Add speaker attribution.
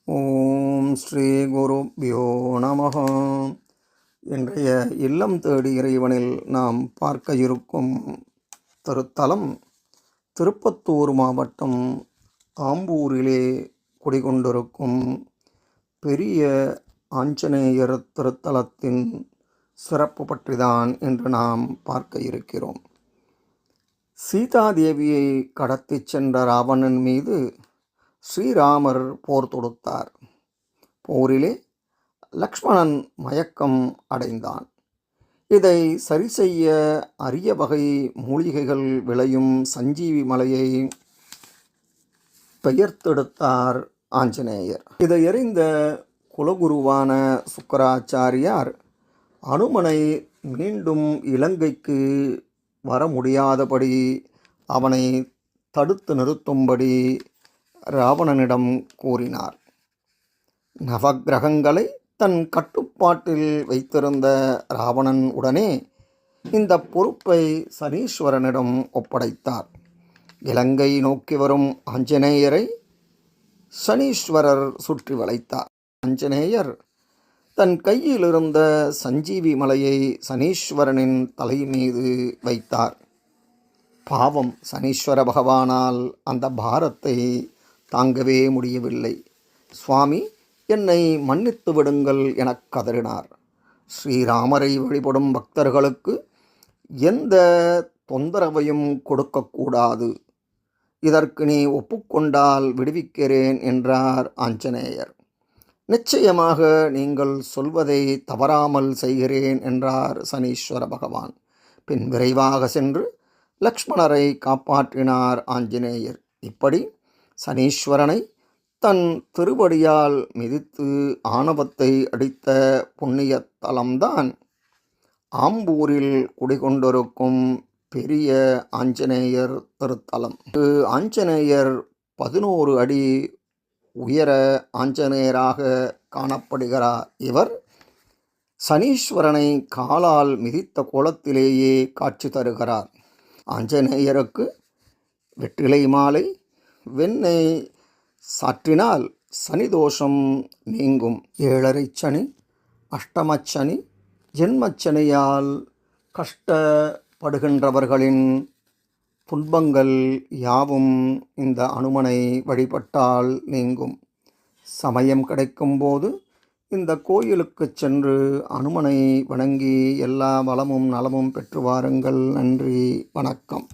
Speaker 1: ஓம் ஸ்ரீ குருப்யோ நமஹ. இன்றைய இல்லம் தேடி இறைவனில் நாம் பார்க்க இருக்கும் திருத்தலம் திருப்பத்தூர் மாவட்டம் ஆம்பூரிலே குடிகொண்டிருக்கும் பெரிய ஆஞ்சநேயர் திருத்தலத்தின் சிறப்பு பற்றிதான் இன்று நாம் பார்க்க இருக்கிறோம். சீதாதேவியை கடத்திச் சென்ற ராவணன் மீது ஸ்ரீராமர் போர் தொடுத்தார். போரிலே லக்ஷ்மணன் மயக்கம் அடைந்தான். இதை சரி செய்ய அரிய வகை மூலிகைகள் விளையும் சஞ்சீவி மலையை பெயர்த்தெடுத்தார் ஆஞ்சநேயர். இதை அறிந்த குலகுருவான சுக்கராச்சாரியார் அனுமனை மீண்டும் இலங்கைக்கு வர முடியாதபடி அவனை தடுத்து நிறுத்தும்படி ராவணனிடம் கூறினார். நவக்கிரகங்களை தன் கட்டுப்பாட்டில் வைத்திருந்த ராவணன் உடனே இந்த பொறுப்பை சனீஸ்வரனிடம் ஒப்படைத்தார். இலங்கை நோக்கி வரும் ஆஞ்சநேயரை சனீஸ்வரர் சுற்றி வளைத்தார். ஆஞ்சநேயர் தன் கையில் இருந்த சஞ்சீவி மலையை சனீஸ்வரனின் தலை மீது வைத்தார். பாவம், சனீஸ்வர பகவானால் அந்த பாரத்தை தாங்கவே முடியவில்லை. சுவாமி, என்னை மன்னித்து விடுங்கள் எனக் கதறினார். ஸ்ரீராமரை வழிபடும் பக்தர்களுக்கு எந்த தொந்தரவையும் கொடுக்கக்கூடாது. இதற்கு நீ ஒப்புக்கொண்டால் விடுவிக்கிறேன் என்றார் ஆஞ்சநேயர். நிச்சயமாக நீங்கள் சொல்வதை தவறாமல் செய்கிறேன் என்றார் சனீஸ்வர பகவான். பின் விரைவாக சென்று லக்ஷ்மணரை காப்பாற்றினார் ஆஞ்சநேயர். இப்படி சனீஸ்வரனை தன் திருவடியால் மிதித்து ஆணவத்தை அடித்த புண்ணிய தலம்தான் ஆம்பூரில் குடிகொண்டிருக்கும் பெரிய ஆஞ்சநேயர் திருத்தலம். ஆஞ்சநேயர் 11 அடி உயர ஆஞ்சநேயராக காணப்படுகிறார். இவர் சனீஸ்வரனை காலால் மிதித்த கோலத்திலேயே காட்சி தருகிறார். ஆஞ்சநேயருக்கு வெற்றிலை மாலை, வெண்ணெய் சாற்றினால் சனிதோஷம் நீங்கும். 7.5 சனி, அஷ்டமச்சனி, ஜென்மச்சனியால் கஷ்டப்படுகின்றவர்களின் துன்பங்கள் யாவும் இந்த அனுமனை வழிபட்டால் நீங்கும். சமயம் கிடைக்கும்போது இந்த கோயிலுக்கு சென்று அனுமனை வணங்கி எல்லா வளமும் நலமும் பெற்று வாருங்கள். நன்றி, வணக்கம்.